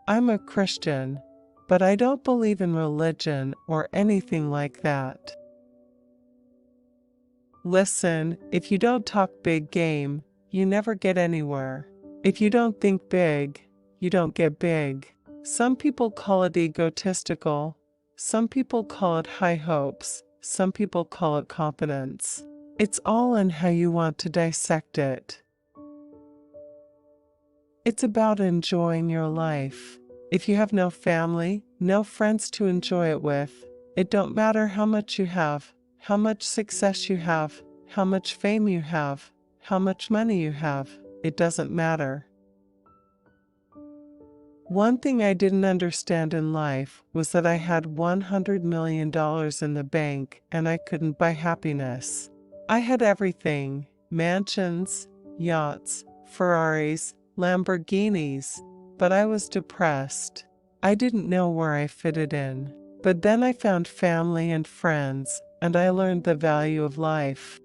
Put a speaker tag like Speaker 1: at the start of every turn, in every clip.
Speaker 1: I'm a Christian, but I don't believe in religion or anything like that. Listen, if you don't talk big game, you never get anywhere. If you don't think big, you don't get big. Some people call it egotistical, some people call it high hopes, some people call it confidence. It's all in how you want to dissect it. It's about enjoying your life. If you have no family, no friends to enjoy it with, it don't matter how much you have, how much success you have, how much fame you have, how much money you have, it doesn't matter. One thing I didn't understand in life was that I had $100 million in the bank and I couldn't buy happiness. I had everything: mansions, yachts, Ferraris, Lamborghinis, but I was depressed. I didn't know where I fitted in. But then I found family and friends, and I learned the value of life.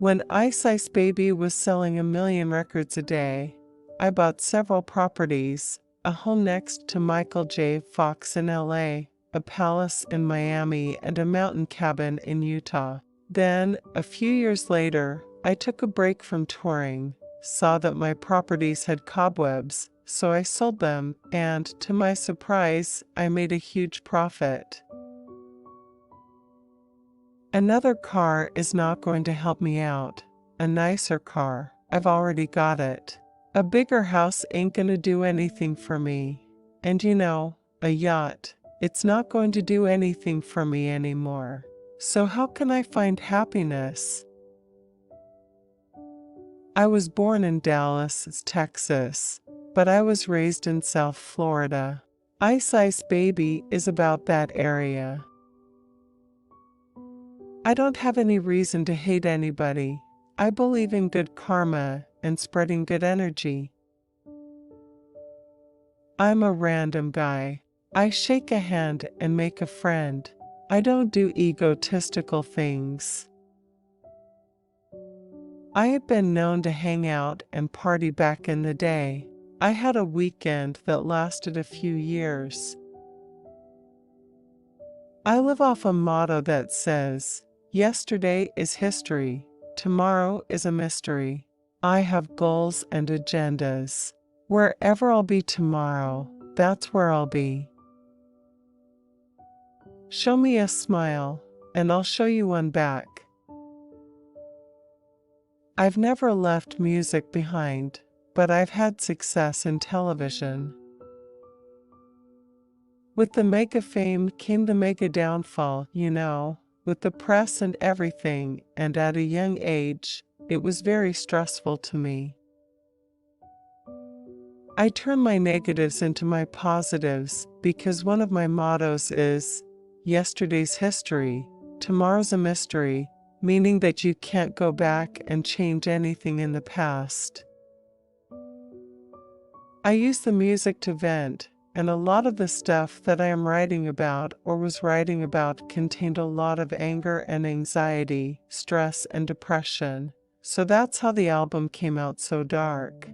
Speaker 1: When Ice Baby was selling 1 million records a day, I bought several properties: a home next to Michael J. Fox in LA, a palace in Miami, and a mountain cabin in Utah. Then, a few years later, I took a break from touring, saw that my properties had cobwebs, so I sold them, and, to my surprise, I made a huge profit. Another car is not going to help me out. A nicer car, I've already got it. A bigger house ain't gonna do anything for me. And a yacht, it's not going to do anything for me anymore. So how can I find happiness? I was born in Dallas, Texas, but I was raised in South Florida. Ice Baby is about that area. I don't have any reason to hate anybody. I believe in good karma and spreading good energy. I'm a random guy. I shake a hand and make a friend. I don't do egotistical things. I have been known to hang out and party back in the day. I had a weekend that lasted a few years. I live off a motto that says, "Yesterday is history, tomorrow is a mystery." I have goals and agendas. Wherever I'll be tomorrow, that's where I'll be. Show me a smile, and I'll show you one back. I've never left music behind, but I've had success in television. With the mega fame came the mega downfall, with the press and everything, and at a young age, it was very stressful to me. I turn my negatives into my positives because one of my mottos is, "Yesterday's history, tomorrow's a mystery," meaning that you can't go back and change anything in the past. I use the music to vent, and a lot of the stuff that I am writing about or was writing about contained a lot of anger and anxiety, stress and depression, so that's how the album came out so dark.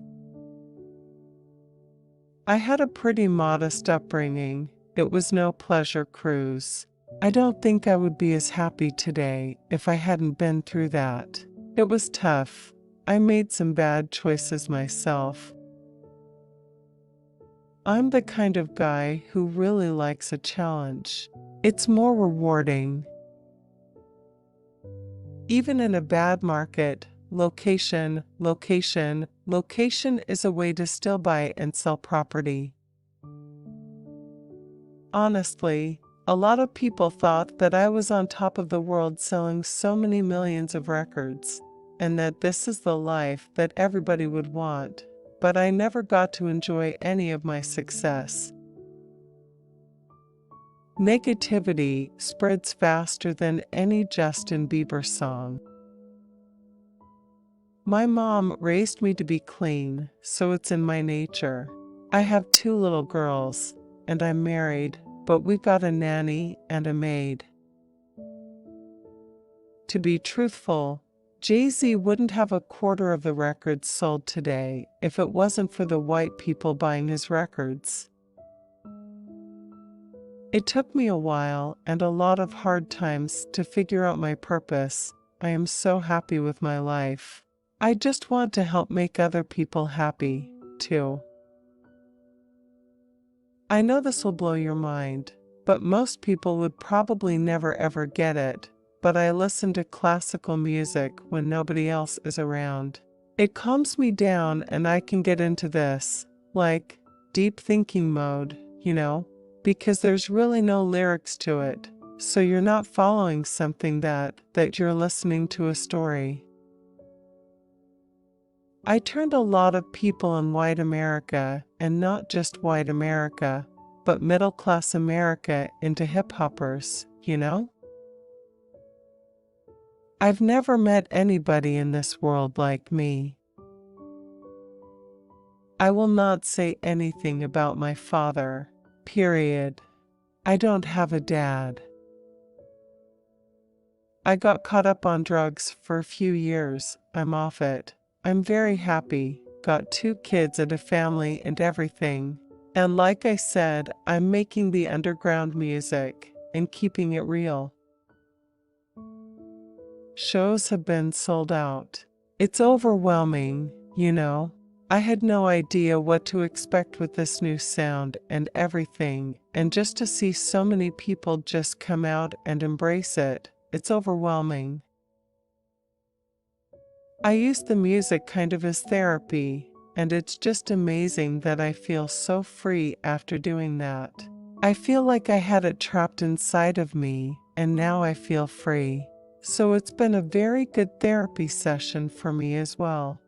Speaker 1: I had a pretty modest upbringing. It was no pleasure cruise. I don't think I would be as happy today if I hadn't been through that. It was tough. I made some bad choices myself. I'm the kind of guy who really likes a challenge. It's more rewarding. Even in a bad market, location is a way to still buy and sell property. Honestly, a lot of people thought that I was on top of the world selling so many millions of records, and that this is the life that everybody would want, but I never got to enjoy any of my success. Negativity spreads faster than any Justin Bieber song. My mom raised me to be clean, so it's in my nature. I have 2 little girls, and I'm married, but we've got a nanny and a maid. To be truthful, Jay-Z wouldn't have a quarter of the records sold today if it wasn't for the white people buying his records. It took me a while and a lot of hard times to figure out my purpose. I am so happy with my life. I just want to help make other people happy, too. I know this will blow your mind, but most people would probably never ever get it. But I listen to classical music when nobody else is around. It calms me down and I can get into this, like, deep thinking mode, because there's really no lyrics to it. So you're not following something that you're listening to a story. I turned a lot of people in white America, and not just white America, but middle-class America into hip-hoppers, I've never met anybody in this world like me. I will not say anything about my father, period. I don't have a dad. I got caught up on drugs for a few years. I'm off it. I'm very happy, got 2 kids and a family and everything. And like I said, I'm making the underground music and keeping it real. Shows have been sold out. It's overwhelming, I had no idea what to expect with this new sound and everything, and just to see so many people just come out and embrace it, it's overwhelming. I use the music kind of as therapy, and it's just amazing that I feel so free after doing that. I feel like I had it trapped inside of me, and now I feel free. So it's been a very good therapy session for me as well.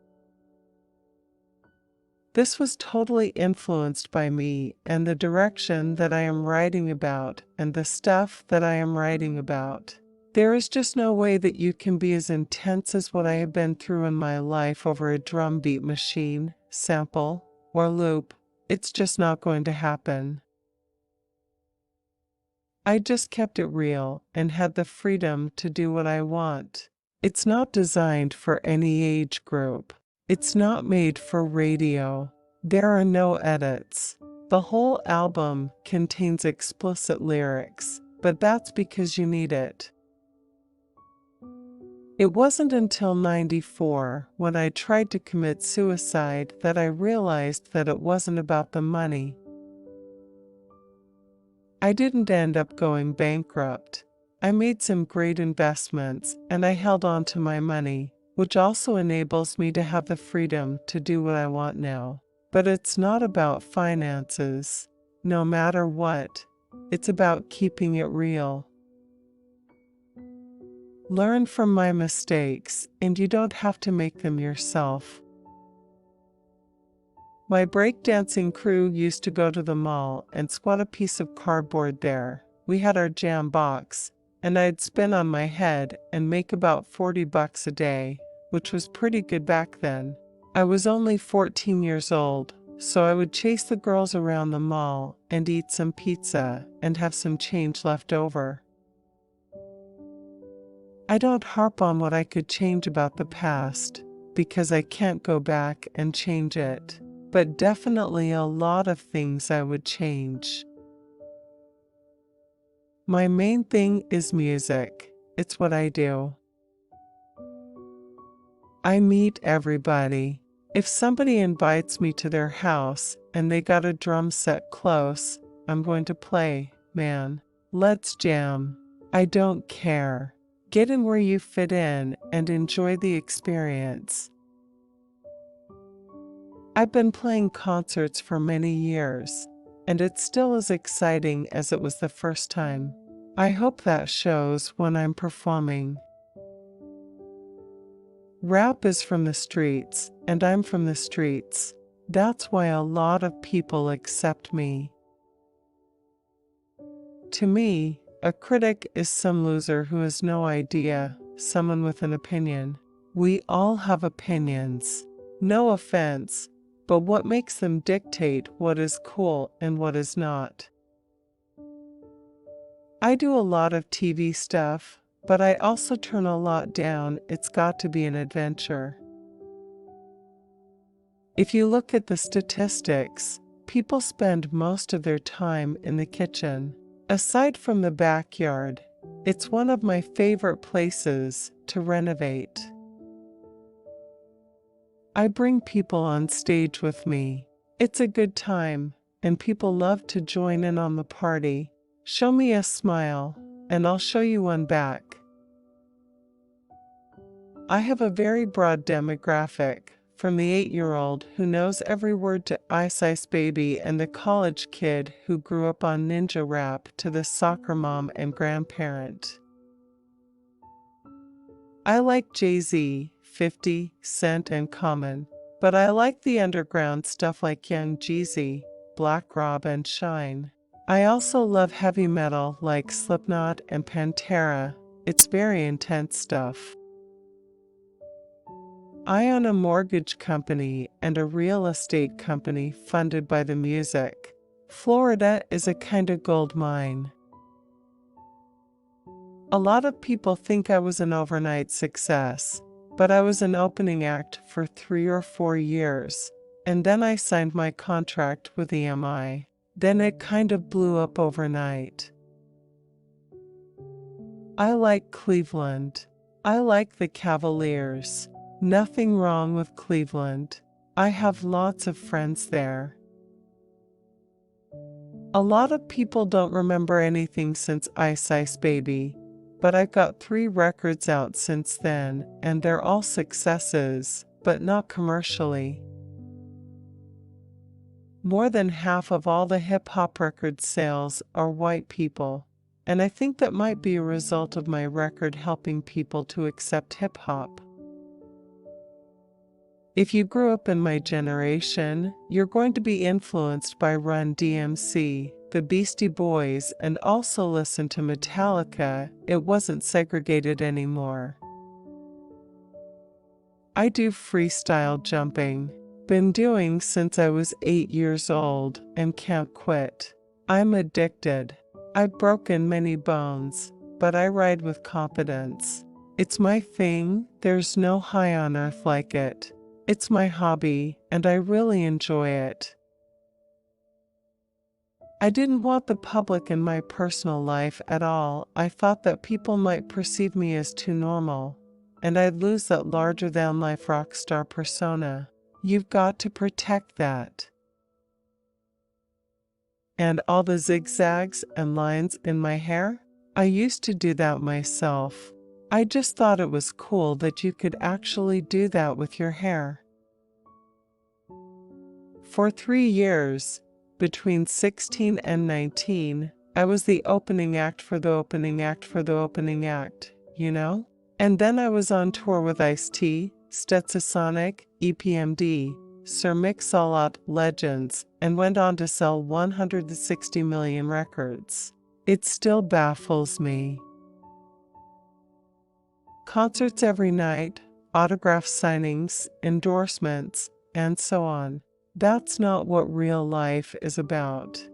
Speaker 1: This was totally influenced by me and the direction that I am writing about and the stuff that I am writing about. There is just no way that you can be as intense as what I have been through in my life over a drum beat machine, sample, or loop. It's just not going to happen. I just kept it real and had the freedom to do what I want. It's not designed for any age group. It's not made for radio. There are no edits. The whole album contains explicit lyrics, but that's because you need it. It wasn't until '94, when I tried to commit suicide, that I realized that it wasn't about the money. I didn't end up going bankrupt. I made some great investments and I held on to my money, which also enables me to have the freedom to do what I want now. But it's not about finances, no matter what. It's about keeping it real. Learn from my mistakes, and you don't have to make them yourself. My breakdancing crew used to go to the mall and squat a piece of cardboard there. We had our jam box, and I'd spin on my head and make about $40 a day, which was pretty good back then. I was only 14 years old, so I would chase the girls around the mall and eat some pizza and have some change left over. I don't harp on what I could change about the past, because I can't go back and change it. But definitely a lot of things I would change. My main thing is music. It's what I do. I meet everybody. If somebody invites me to their house and they got a drum set close, I'm going to play, man. Let's jam. I don't care. Get in where you fit in and enjoy the experience. I've been playing concerts for many years, and it's still as exciting as it was the first time. I hope that shows when I'm performing. Rap is from the streets, and I'm from the streets. That's why a lot of people accept me. To me, a critic is some loser who has no idea, someone with an opinion. We all have opinions. No offense. But what makes them dictate what is cool and what is not? I do a lot of TV stuff, but I also turn a lot down. It's got to be an adventure. If you look at the statistics, people spend most of their time in the kitchen. Aside from the backyard, it's one of my favorite places to renovate. I bring people on stage with me. It's a good time, and people love to join in on the party. Show me a smile, and I'll show you one back. I have a very broad demographic, from the 8-year-old who knows every word to Ice Ice Baby and the college kid who grew up on ninja rap to the soccer mom and grandparent. I like Jay-Z, 50 Cent and Common, but I like the underground stuff like Young Jeezy, Black Rob and Shine. I also love heavy metal like Slipknot and Pantera. It's very intense stuff. I own a mortgage company and a real estate company funded by the music. Florida is a kind of gold mine. A lot of people think I was an overnight success, but I was an opening act for 3 or 4 years, and then I signed my contract with EMI. Then it kind of blew up overnight. I like Cleveland. I like the Cavaliers. Nothing wrong with Cleveland. I have lots of friends there. A lot of people don't remember anything since Ice Ice Baby, but I've got 3 records out since then, and they're all successes, but not commercially. More than half of all the hip-hop record sales are white people, and I think that might be a result of my record helping people to accept hip-hop. If you grew up in my generation, you're going to be influenced by Run DMC, the Beastie Boys, and also listen to Metallica. It wasn't segregated anymore. I do freestyle jumping. Been doing since I was 8 years old and can't quit. I'm addicted. I've broken many bones, but I ride with confidence. It's my thing. There's no high on earth like it. It's my hobby, and I really enjoy it. I didn't want the public in my personal life at all. I thought that people might perceive me as too normal, and I'd lose that larger-than-life rock star persona. You've got to protect that. And all the zigzags and lines in my hair? I used to do that myself. I just thought it was cool that you could actually do that with your hair. For 3 years, between 16 and 19, I was the opening act for the opening act for the opening act, you know? And then I was on tour with Ice-T, Stetsasonic, EPMD, Sir Mix-a-Lot, Legends, and went on to sell 160 million records. It still baffles me. Concerts every night, autograph signings, endorsements, and so on. That's not what real life is about.